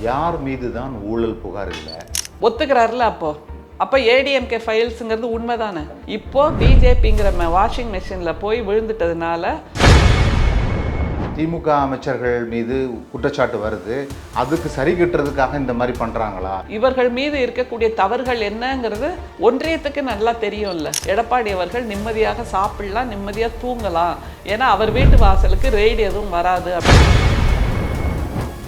யார் மீது தான் ஊழல் புகார் இல்லை? ஒத்துக்கிறாருல அப்போ ஏடிஎம்கே ஃபைல்ஸுங்கிறது உண்மைதானே. இப்போ பிஜேபிங்கிற வாஷிங் மெஷினில் போய் விழுந்துட்டதுனால திமுக அமைச்சர்கள் மீது குற்றச்சாட்டு வருது. அதுக்கு சரி கட்டுறதுக்காக இந்த மாதிரி பண்றாங்களா? இவர்கள் மீது இருக்கக்கூடிய தவறுகள் என்னங்கிறது ஒன்றியத்துக்கு நல்லா தெரியும்ல. எடப்பாடி அவர்கள் நிம்மதியாக சாப்பிடலாம், நிம்மதியாக தூங்கலாம். ஏன்னா அவர் வீட்டு வாசலுக்கு ரெய்டு எதுவும் வராது.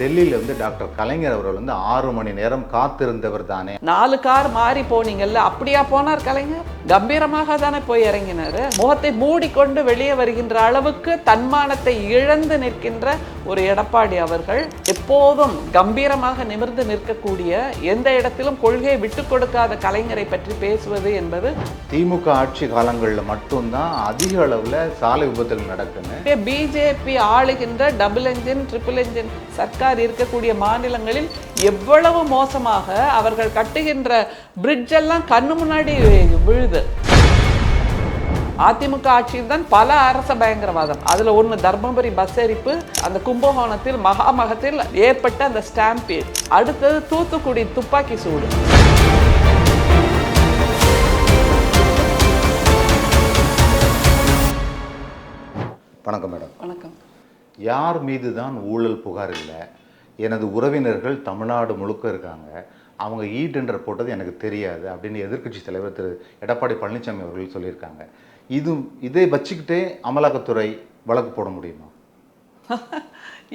டெல்லியில் டாக்டர் கலைஞர் அவர்கள் 6 மணி நேரம் காத்திருந்தவர் தானே. 4 கார் மாறி போனீங்கல்ல, அப்படியா போனார் கலைஞர்? கம்பீரமாக தானே போய் இறங்கினாரு. முகத்தை மூடிக்கொண்டு வெளியே வருகின்ற அளவுக்கு தன்மானத்தை இழந்து நிற்கின்ற ஒரு எடப்பாடி அவர்கள் எப்போதும் கம்பீரமாக நிமிர்ந்து நிற்கக்கூடிய, எந்த இடத்திலும் கொள்கையை விட்டு கொடுக்காத கலைஞரை பற்றி பேசுவது என்பது திமுக ஆட்சி காலங்களில் மட்டும்தான் அதிக அளவில் சாலை விபத்துகள் நடக்குது. பிஜேபி ஆளுகின்ற double engine triple engine Sarkar இருக்கக்கூடிய மாநிலங்களில் எவ்வளவு மோசமாக அவர்கள் கட்டுகின்ற பிரிட்ஜ் எல்லாம் கண்ணு முன்னாடி விழுது. அதிமுக ஆட்சியில் தான் பல அரச பயங்கரவாதம். அதுல ஒண்ணு தர்மபுரி பஸ் எரிப்பு, அந்த கும்பகோணத்தில் மகாமகத்தில் ஏற்பட்ட அந்த ஸ்டாம்பீட், அடுத்தது தூத்துக்குடி துப்பாக்கி சூடு. வணக்கம் மேடம். வணக்கம். யார் மீது தான் ஊழல் புகார் இல்லை? எனது உறவினர்கள் தமிழ்நாடு முழுக்க இருக்காங்க, அவங்க ஈடெண்டர் போட்டது எனக்கு தெரியாது அப்படின்னு எதிர்க்கட்சி தலைவர் திரு எடப்பாடி பழனிசாமி அவர்கள் சொல்லியிருக்காங்க. இதை வச்சுக்கிட்டே அமலாக்கத்துறை வழக்கு போட முடியுமா?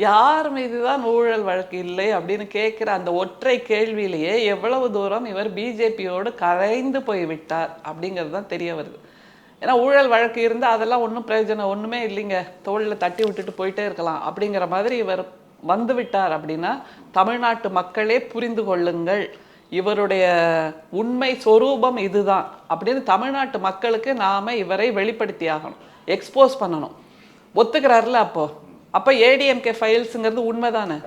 யார் மீது தான் ஊழல் வழக்கு இல்லை அப்படின்னு கேட்குற அந்த ஒற்றை கேள்வியிலேயே எவ்வளவு தூரம் இவர் பிஜேபியோடு கரைந்து போய்விட்டார் அப்படிங்கிறது தான் தெரிய வருது. ஏன்னா ஊழல் வழக்கு இருந்தால் அதெல்லாம் ஒன்றும் பிரயோஜனம் ஒன்றுமே இல்லைங்க, தோளில் தட்டி விட்டுட்டு போயிட்டே இருக்கலாம் அப்படிங்கிற மாதிரி இவர் வந்து விட்டார். அப்படின்னா தமிழ்நாட்டு மக்களே புரிந்து கொள்ளுங்கள், இவருடைய உண்மை சொரூபம் இதுதான் அப்படின்னு தமிழ்நாட்டு மக்களுக்கு நாம் இவரை வெளிப்படுத்தி ஆகணும், எக்ஸ்போஸ் பண்ணணும். ஒத்துக்கிறாருல அப்போ ஏடிஎம்கே ஃபைல்ஸுங்கிறது உண்மைதானே.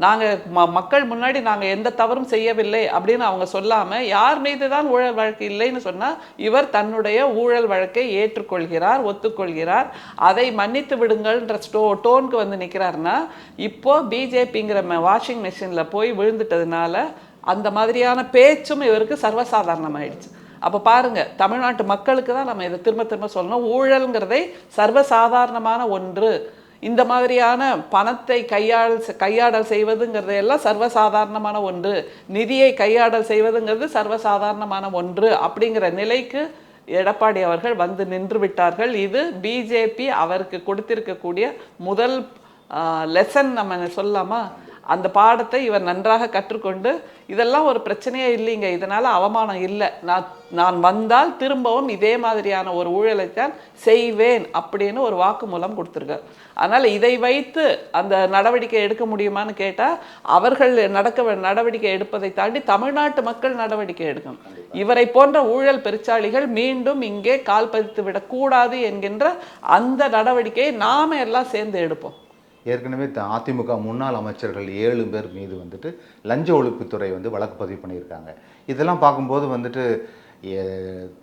நாங்கள் மக்கள் முன்னாடி நாங்கள் எந்த தவறும் செய்யவில்லை அப்படின்னு அவங்க சொல்லாமல் யார் மீது தான் ஊழல் வழக்கு இல்லைன்னு சொன்னால் இவர் தன்னுடைய ஊழல் வழக்கை ஏற்றுக்கொள்கிறார், ஒத்துக்கொள்கிறார். அதை மன்னித்து விடுங்கள்ன்ற டோனுக்கு நிற்கிறாருன்னா, இப்போ பிஜேபிங்கிற வாஷிங் மெஷினில் போய் விழுந்துட்டதுனால அந்த மாதிரியான பேச்சும் இவருக்கு சர்வசாதாரணமாயிடுச்சு. அப்போ பாருங்கள், தமிழ்நாட்டு மக்களுக்கு தான் நம்ம இதை திரும்ப திரும்ப சொல்லணும். ஊழல்ங்கிறதை சர்வசாதாரணமான ஒன்று. இந்த மாதிரியான பணத்தை கையாடல் செய்வதுங்கிறதையெல்லாம் சர்வசாதாரணமான ஒன்று, நிதியை கையாடல் செய்வதுங்கிறது சர்வசாதாரணமான ஒன்று அப்படிங்கிற நிலைக்கு எடப்பாடி அவர்கள் வந்து நின்று விட்டார்கள். இது பிஜேபி அவருக்கு கொடுத்திருக்கக்கூடிய முதல் லெசன் நம்ம சொல்லலாமா. அந்த பாடத்தை இவர் நன்றாக கற்றுக்கொண்டு இதெல்லாம் ஒரு பிரச்சனையே இல்லைங்க, இதனால் அவமானம் இல்லை, நான் வந்தால் திரும்பவும் இதே மாதிரியான ஒரு ஊழலைத்தான் செய்வேன் அப்படின்னு ஒரு வாக்குமூலம் கொடுத்துருக்கார். அதனால் இதை வைத்து அந்த நடவடிக்கை எடுக்க முடியுமான்னு கேட்டால் அவர்கள் நடவடிக்கை எடுப்பதை தாண்டி தமிழ்நாட்டு மக்கள் நடவடிக்கை எடுக்கணும். இவரை போன்ற ஊழல் பெருச்சாளிகள் மீண்டும் இங்கே கால் பதித்து விடக்கூடாது என்கின்ற அந்த நடவடிக்கையை நாம் எல்லாம் சேர்ந்து எடுப்போம். ஏற்கனவே அதிமுக முன்னாள் அமைச்சர்கள் 7 பேர் மீது லஞ்ச ஒழிப்புத்துறை வழக்கு பதிவு பண்ணியிருக்காங்க. இதெல்லாம் பார்க்கும்போது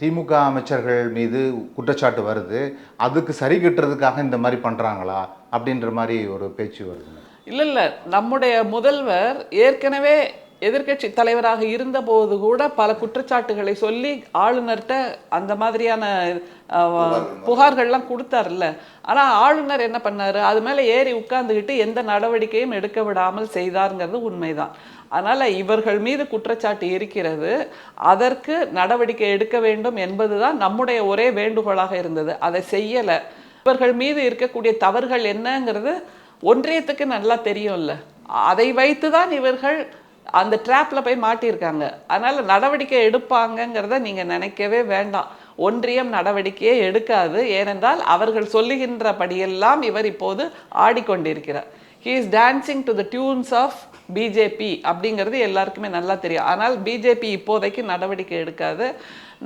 திமுக அமைச்சர்கள் மீது குற்றச்சாட்டு வருது. அதுக்கு சரி கட்டுறதுக்காக இந்த மாதிரி பண்ணுறாங்களா அப்படின்ற மாதிரி ஒரு பேச்சு வருது. இல்லை, நம்முடைய முதல்வர் ஏற்கனவே எதிர்க்கட்சி தலைவராக இருந்தபோது கூட பல குற்றச்சாட்டுகளை சொல்லி ஆளுநர்கிட்ட அந்த மாதிரியான புகார்கள்லாம் கொடுத்தார்ல. ஆனால் ஆளுநர் என்ன பண்ணார், அது மேலே ஏறி உட்கார்ந்துக்கிட்டு எந்த நடவடிக்கையும் எடுக்க விடாமல் செய்தாருங்கிறது உண்மைதான். அதனால் இவர்கள் மீது குற்றச்சாட்டு இருக்கிறது, அதற்கு நடவடிக்கை எடுக்க வேண்டும் என்பது தான் நம்முடைய ஒரே வேண்டுகோளாக இருந்தது. அதை செய்யலை. இவர்கள் மீது இருக்கக்கூடிய தவறுகள் என்னங்கிறது ஒன்றியத்துக்கு நல்லா தெரியும்ல. அதை வைத்து தான் இவர்கள் அந்த ட்ராப்பில் போய் மாட்டியிருக்காங்க. அதனால் நடவடிக்கை எடுப்பாங்கங்கிறத நீங்கள் நினைக்கவே வேண்டாம். ஒன்றியம் நடவடிக்கையே எடுக்காது. ஏனென்றால் அவர்கள் சொல்லுகின்றபடியெல்லாம் இவர் இப்போது ஆடிக்கொண்டிருக்கிறார். He is dancing to the tunes of BJP அப்படிங்கிறது எல்லாருக்குமே நல்லா தெரியும். ஆனால் பிஜேபி இப்போதைக்கு நடவடிக்கை எடுக்காது.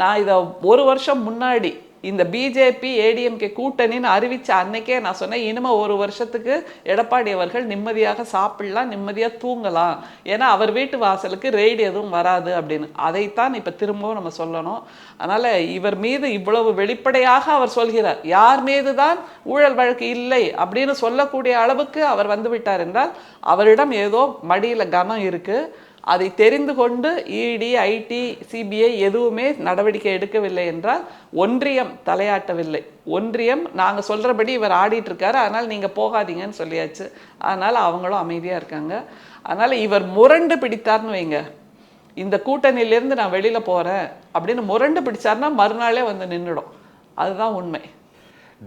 நான் இதை 1 வருஷம் முன்னாடி இந்த பிஜேபி ஏடிஎம்கே கூட்டணின்னு அறிவிச்ச அன்னைக்கே நான் சொன்னேன், இனிமே ஒரு வருஷத்துக்கு எடப்பாடி அவர்கள் நிம்மதியாக சாப்பிடலாம், நிம்மதியாக தூங்கலாம், ஏன்னா அவர் வீட்டு வாசலுக்கு ரெய்டு எதுவும் வராது அப்படின்னு. அதைத்தான் இப்போ திரும்பவும் நம்ம சொல்லணும். அதனால் இவர் மீது இவ்வளவு வெளிப்படையாக அவர் சொல்கிறார், யார் மீது தான் ஊழல் வழக்கு இல்லை அப்படின்னு சொல்லக்கூடிய அளவுக்கு அவர் வந்து விட்டார் என்றால் அவரிடம் ஏதோ மடியில் கனம் இருக்குது. அதை தெரிந்து கொண்டு இடி, ஐடி, சிபிஐ எதுவுமே நடவடிக்கை எடுக்கவில்லை என்றால் ஒன்றியம் தலையாட்டவில்லை. ஒன்றியம் நாங்கள் சொல்கிறபடி இவர் ஆடிட்டு இருக்காரு, அதனால் நீங்கள் போகாதீங்கன்னு சொல்லியாச்சு. அதனால் அவங்களும் அமைதியாக இருக்காங்க. அதனால் இவர் முரண்டு பிடித்தார்னு வைங்க, இந்த கூட்டணியிலேருந்து நான் வெளியில் போகிறேன் அப்படின்னு முரண்டு பிடிச்சார்னா மறுநாளே வந்து நின்றுடும். அதுதான் உண்மை.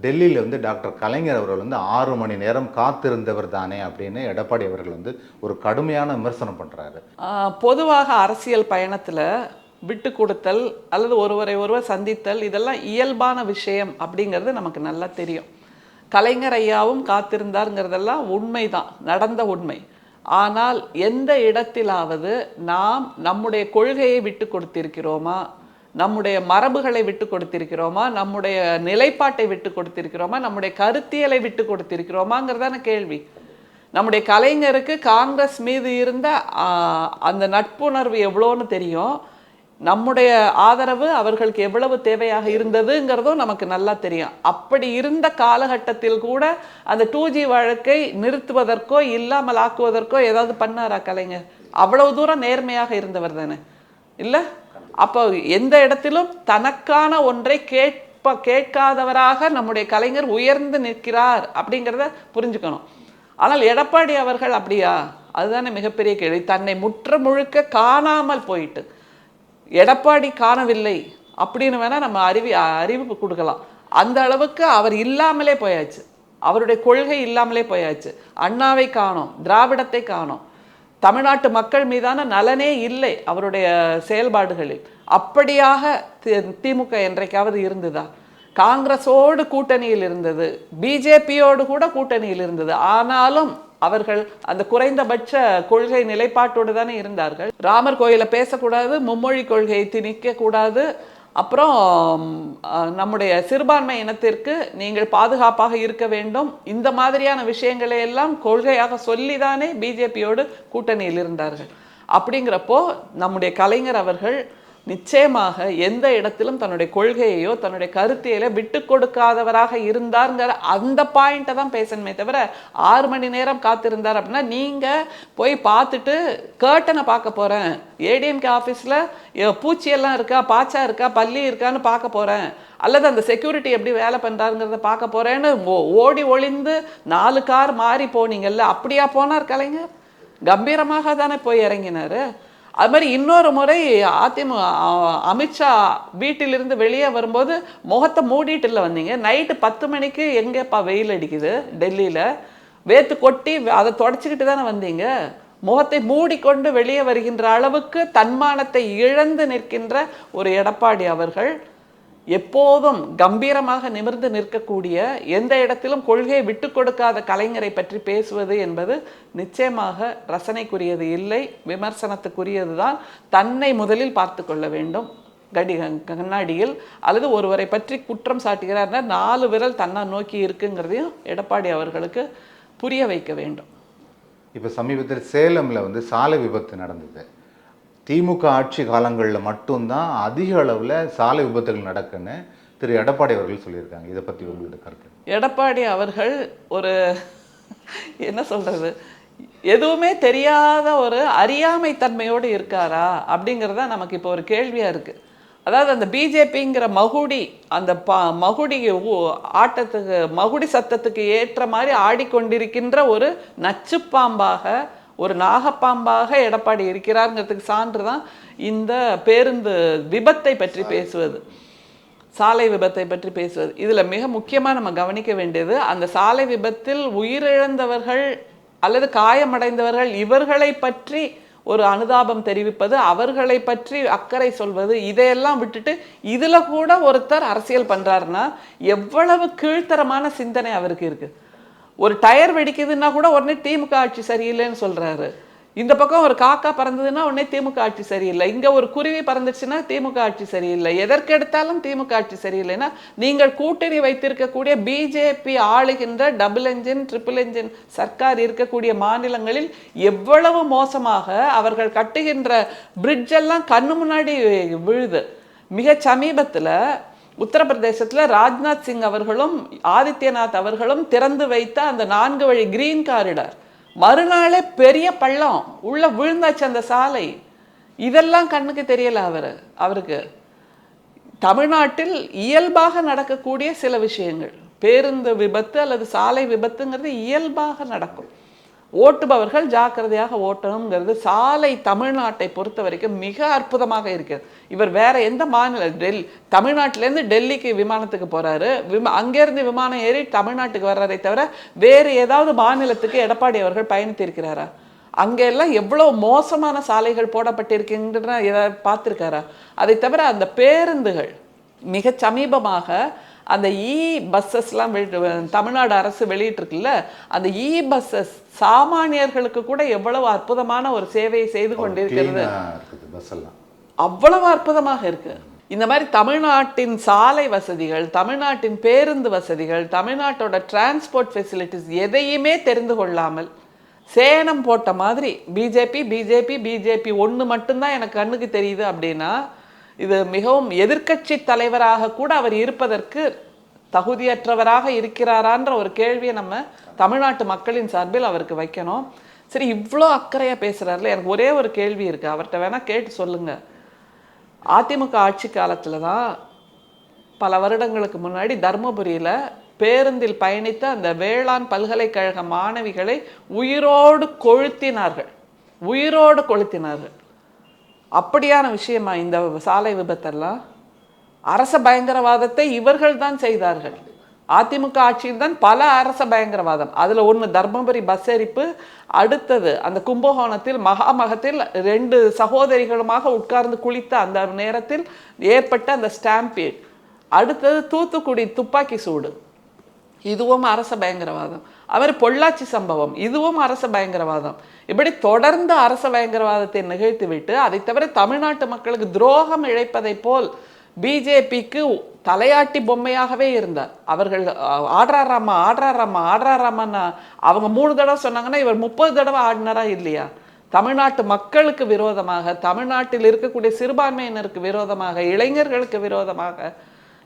டெல்லியில் வந்து டாக்டர் கலைஞர் அவர்கள் வந்து 6 மணி நேரம் காத்திருந்தவர் தானே அப்படின்னு எடப்பாடி அவர்கள் வந்து ஒரு கடுமையான விமர்சனம் பண்ணுறாரு. பொதுவாக அரசியல் பயணத்தில் விட்டு கொடுத்தல் அல்லது ஒருவரை ஒருவர் சந்தித்தல் இதெல்லாம் இயல்பான விஷயம் அப்படிங்கிறது நமக்கு நல்லா தெரியும். கலைஞர் ஐயாவும் காத்திருந்தாருங்கிறதெல்லாம் உண்மைதான், நடந்த உண்மை. ஆனால் எந்த இடத்திலாவது நாம் நம்முடைய கொள்கையை விட்டு கொடுத்திருக்கிறோமா, நம்முடைய மரபுகளை விட்டு கொடுத்திருக்கிறோமா, நம்முடைய நிலைப்பாட்டை விட்டு கொடுத்திருக்கிறோமா, நம்முடைய கருத்தியலை விட்டு கொடுத்திருக்கிறோமாங்கிறதான கேள்வி. நம்முடைய கலைஞருக்கு காங்கிரஸ் மீது இருந்த அந்த நட்புணர்வு எவ்வளோன்னு தெரியும். நம்முடைய ஆதரவு அவர்களுக்கு எவ்வளவு தேவையாக இருந்ததுங்கிறதும் நமக்கு நல்லா தெரியும். அப்படி இருந்த காலகட்டத்தில் கூட அந்த 2G வழக்கை நிறுத்துவதற்கோ இல்லாமல் ஆக்குவதற்கோ ஏதாவது பண்ணாரா கலைஞர்? அவ்வளவு தூரம் நேர்மையாக இருந்தவர் தானே, இல்லை? அப்போ எந்த இடத்திலும் தனக்கான ஒன்றை கேட்காதவராக நம்முடைய கலைஞர் உயர்ந்து நிற்கிறார் அப்படிங்கிறத புரிஞ்சுக்கணும். ஆனால் எடப்பாடி அவர்கள் அப்படியா? அதுதானே மிகப்பெரிய கேள்வி. தன்னை முற்ற முழுக்க காணாமல் போயிட்டு எடப்பாடி காணவில்லை அப்படின்னு வேணால் நம்ம அறிவிப்பு கொடுக்கலாம். அந்த அளவுக்கு அவர் இல்லாமலே போயாச்சு, அவருடைய கொள்கை இல்லாமலே போயாச்சு. அண்ணாவை காணோம், திராவிடத்தை காணோம், தமிழ்நாட்டு மக்கள் மீதான நலனே இல்லை அவருடைய செயல்பாடுகளில். அப்படியாக திமுக என்றைக்காவது இருந்ததா? காங்கிரஸோடு கூட்டணியில் இருந்தது, பிஜேபியோடு கூட கூட்டணியில் இருந்தது. ஆனாலும் அவர்கள் அந்த குறைந்தபட்ச கொள்கை நிலைப்பாட்டோடு தானே இருந்தார்கள். ராமர் கோயிலை பேசக்கூடாது, மும்மொழி கொள்கையை திணிக்க கூடாது, அப்புறம் நம்முடைய சிறுபான்மை இனத்திற்கு நீங்கள் பாதுகாப்பாக இருக்க வேண்டும், இந்த மாதிரியான விஷயங்களை எல்லாம் கொள்கையாக சொல்லிதானே பிஜேபியோடு கூட்டணியில் இருந்தார்கள். அப்படிங்கிறப்போ நம்முடைய கலைஞர் அவர்கள் நிச்சயமாக எந்த இடத்திலும் தன்னுடைய கொள்கையையோ தன்னுடைய கருத்தியலை விட்டு கொடுக்காதவராக இருந்தாருங்கிற அந்த பாயிண்ட்டை தான் பேசணுமே தவிர 6 மணி நேரம் காத்திருந்தார் அப்படின்னா நீங்கள் போய் பார்த்துட்டு கர்ட்டனை பார்க்க போகிறேன், ஏடிஎம்கே ஆஃபீஸில் பூச்சியெல்லாம் இருக்கா, பாச்சா இருக்கா, பல்லி இருக்கான்னு பார்க்க போகிறேன், அல்லது அந்த செக்யூரிட்டி எப்படி வேலை பண்ணுறாருங்கிறத பார்க்க போகிறேன்னு ஓடி ஒளிந்து 4 கார் மாறி போனீங்கல்ல, அப்படியா போனார் கலைஞர்? கம்பீரமாக தானே போய் இறங்கினார். அது மாதிரி இன்னொரு முறை அமித்ஷா வீட்டிலிருந்து வெளியே வரும்போது முகத்தை மூடிட்டு இல்லை வந்தீங்க. நைட்டு 10 மணிக்கு எங்கேப்பா வெயில் அடிக்குது டெல்லியில், வேத்து கொட்டி அதை தொடச்சிக்கிட்டு தானே வந்தீங்க. முகத்தை மூடிக்கொண்டு வெளியே வருகின்ற அளவுக்கு தன்மானத்தை இழந்து நிற்கின்ற ஒரு எடப்பாடி அவர்கள் எப்போதும் கம்பீரமாக நிமிர்ந்து நிற்கக்கூடிய, எந்த இடத்திலும் கொள்கையை விட்டு கொடுக்காத கலைஞரை பற்றி பேசுவது என்பது நிச்சயமாக ரசனைக்குரியது இல்லை, விமர்சனத்துக்குரியது தான். தன்னை முதலில் பார்த்து கொள்ள வேண்டும் கண்ணாடியில். அல்லது ஒருவரை பற்றி குற்றம் சாட்டுகிறார்னா 4 விரல் தன்னை நோக்கி இருக்குங்கிறதையும் எடப்பாடி அவர்களுக்கு புரிய வைக்க வேண்டும். இப்போ சமீபத்தில் சேலமில் வந்து சாலை விபத்து நடந்தது. திமுக ஆட்சி காலங்களில் மட்டும்தான் அதிக அளவில் சாலை விபத்துகள் நடக்குன்னு திரு எடப்பாடி அவர்கள் சொல்லியிருக்காங்க. இதை பற்றி உங்களோட கருத்து? எடப்பாடி அவர்கள் ஒரு என்ன சொல்கிறது, எதுவுமே தெரியாத ஒரு அறியாமை தன்மையோடு இருக்காரா அப்படிங்கிறத நமக்கு இப்போ ஒரு கேள்வியாக இருக்குது. அதாவது அந்த பிஜேபிங்கிற மகுடி, அந்த மகுடி ஆட்டத்துக்கு, மகுடி சத்தத்துக்கு ஏற்ற மாதிரி ஆடிக்கொண்டிருக்கின்ற ஒரு நச்சுப்பாம்பாக, ஒரு நாகப்பாம்பாக எடப்பாடி இருக்கிறாருங்கிறதுக்கு சான்று தான் இந்த பேருந்து விபத்தை பற்றி பேசுவது, சாலை விபத்தை பற்றி பேசுவது. இதில் மிக முக்கியமாக நம்ம கவனிக்க வேண்டியது, அந்த சாலை விபத்தில் உயிரிழந்தவர்கள் அல்லது காயமடைந்தவர்கள் இவர்களை பற்றி ஒரு அனுதாபம் தெரிவிப்பது, அவர்களை பற்றி அக்கறை சொல்வது, இதையெல்லாம் விட்டுட்டு இதில் கூட ஒருத்தர் அரசியல் பண்ணுறாருன்னா எவ்வளவு கீழ்த்தரமான சிந்தனை அவருக்கு இருக்குது. ஒரு டயர் வெடிக்குதுன்னா கூட உடனே திமுக ஆட்சி சரியில்லைன்னு சொல்கிறாரு. இந்த பக்கம் ஒரு காக்கா பறந்ததுன்னா உடனே திமுக ஆட்சி சரியில்லை, இங்க ஒரு குருவி பறந்துச்சுன்னா திமுக ஆட்சி சரியில்லை, எதற்கெடுத்தாலும் திமுக ஆட்சி சரியில்லைன்னா நீங்கள் கூட்டணி வைத்திருக்கக்கூடிய பிஜேபி ஆளுகின்ற double engine triple engine Sarkar இருக்கக்கூடிய மாநிலங்களில் எவ்வளவு மோசமாக அவர்கள் கட்டுகின்ற பிரிட்ஜ் எல்லாம் கண்ணு முன்னாடி விழுது. மிக சமீபத்தில் உத்தரப்பிரதேசத்தில் ராஜ்நாத் சிங் அவர்களும் ஆதித்யநாத் அவர்களும் திறந்து வைத்த அந்த 4 வழி கிரீன் காரிடார் மறுநாளே பெரிய பள்ளம் உள்ள விழுந்தாச்சு அந்த சாலை. இதெல்லாம் கண்ணுக்கு தெரியல அவருக்கு. தமிழ்நாட்டில் இயல்பாக நடக்கக்கூடிய சில விஷயங்கள், பேருந்து விபத்து அல்லது சாலை விபத்துங்கிறது இயல்பாக நடக்கும். ஓட்டுபவர்கள் ஜாக்கிரதையாக ஓட்டணுங்கிறது சாலை தமிழ்நாட்டை பொறுத்த வரைக்கும் மிக அற்புதமாக இருக்கிறது. இவர் வேற எந்த மாநில தமிழ்நாட்டிலேருந்து டெல்லிக்கு விமானத்துக்கு போறாரு, அங்கேருந்து விமானம் ஏறி தமிழ்நாட்டுக்கு வர்றதை தவிர வேறு ஏதாவது மாநிலத்துக்கு எடப்பாடி அவர்கள் பயணித்திருக்கிறாரா? அங்கெல்லாம் எவ்வளோ மோசமான சாலைகள் போடப்பட்டிருக்கின்றன ஏதாவது பார்த்துருக்காரா? அதை தவிர அந்த பேருந்துகள் மிக சமீபமாக அந்த பஸ்ஸஸ்லாம் தமிழ்நாடு அரசு வெளியிட்டிருக்குல்ல, அந்த பஸ்ஸஸ் சாமானியர்களுக்கு கூட எவ்வளவு அற்புதமான ஒரு சேவையை செய்து கொண்டிருக்கிறது, அவ்வளவு அற்புதமாக இருக்கு. இந்த மாதிரி தமிழ்நாட்டின் சாலை வசதிகள், தமிழ்நாட்டின் பேருந்து வசதிகள், தமிழ்நாட்டோட டிரான்ஸ்போர்ட் ஃபெசிலிட்டிஸ் எதையுமே தெரிந்து கொள்ளாமல் சேனம் போட்ட மாதிரி பிஜேபி பிஜேபி பிஜேபி ஒன்று மட்டும்தான் எனக்கு கண்ணுக்கு தெரியுது அப்படின்னா இது மிகவும் எதிர்க்கட்சி தலைவராக கூட அவர் இருப்பதற்கு தகுதியற்றவராக இருக்கிறாரான்ற ஒரு கேள்வியை நம்ம தமிழ்நாட்டு மக்களின் சார்பில் அவருக்கு வைக்கணும். சரி, இவ்வளோ அக்கறையாக பேசுகிறாருல, எனக்கு ஒரே ஒரு கேள்வி இருக்குது, அவர்கிட்ட வேணால் கேட்டு சொல்லுங்கள். அதிமுக ஆட்சி காலத்தில் தான் பல வருடங்களுக்கு முன்னாடி தர்மபுரியில் பேருந்தில் பயணித்த அந்த வேளாண் பல்கலைக்கழக மாணவிகளை உயிரோடு கொளுத்தினார்கள். அப்படியான விஷயமா இந்த சாலை விபத்தெல்லாம்? அரச பயங்கரவாதத்தை இவர்கள் தான் செய்தார்கள். அதிமுக ஆட்சியில் தான் பல அரச பயங்கரவாதம். அதில் ஒன்று தர்மபுரி பஸ் எரிப்பு, அடுத்தது அந்த கும்பகோணத்தில் மகாமகத்தில் 2 சகோதரிகளுமாக உட்கார்ந்து குளித்த அந்த நேரத்தில் ஏற்பட்ட அந்த ஸ்டாம்பீட், அடுத்தது தூத்துக்குடி துப்பாக்கி சூடு, இதுவும் அரச பயங்கரவாதம். அவர் பொள்ளாச்சி சம்பவம், இதுவும் அரச பயங்கரவாதம். இப்படி தொடர்ந்து அரச பயங்கரவாதத்தை நிகழ்த்திவிட்டு அதை தவிர தமிழ்நாட்டு மக்களுக்கு துரோகம் இழைப்பதை போல் பிஜேபிக்கு தலையாட்டி பொம்மையாகவே இருந்தார். அவர்கள் ஆடுறாராமா அவங்க 3 தடவை சொன்னாங்கன்னா இவர் 30 தடவை ஆடினாரா இல்லையா? தமிழ்நாட்டு மக்களுக்கு விரோதமாக, தமிழ்நாட்டில் இருக்கக்கூடிய சிறுபான்மையினருக்கு விரோதமாக, இளைஞர்களுக்கு விரோதமாக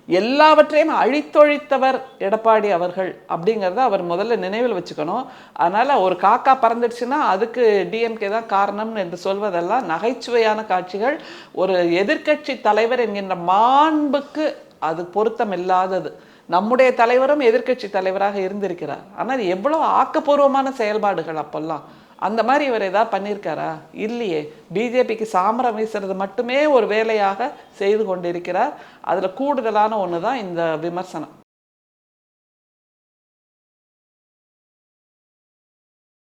எல்லாவற்றையும் அழித்தொழித்தவர் எடப்பாடி அவர்கள் அப்படிங்கிறத அவர் முதல்ல நினைவில் வச்சுக்கணும். அதனால் ஒரு காக்கா பறந்துடுச்சுன்னா அதுக்கு டிஎம்கே தான் காரணம் என்று சொல்வதெல்லாம் நகைச்சுவையான காட்சிகள். ஒரு எதிர்க்கட்சி தலைவர் என்கின்ற மாண்புக்கு அது பொருத்தம் இல்லாதது. நம்முடைய தலைவரும் எதிர்க்கட்சி தலைவராக இருந்திருக்கிறார். ஆனால் எவ்வளோ ஆக்கப்பூர்வமான செயல்பாடுகள் அப்போல்லாம். அந்த மாதிரி இவர் ஏதாவது பண்ணியிருக்காரா? இல்லையே. பிஜேபிக்கு சாமரம் வீசுறது மட்டுமே ஒரு வேலையாக செய்து கொண்டிருக்கிறார். அதில் கூடுதலான ஒன்று தான் இந்த விமர்சனம்.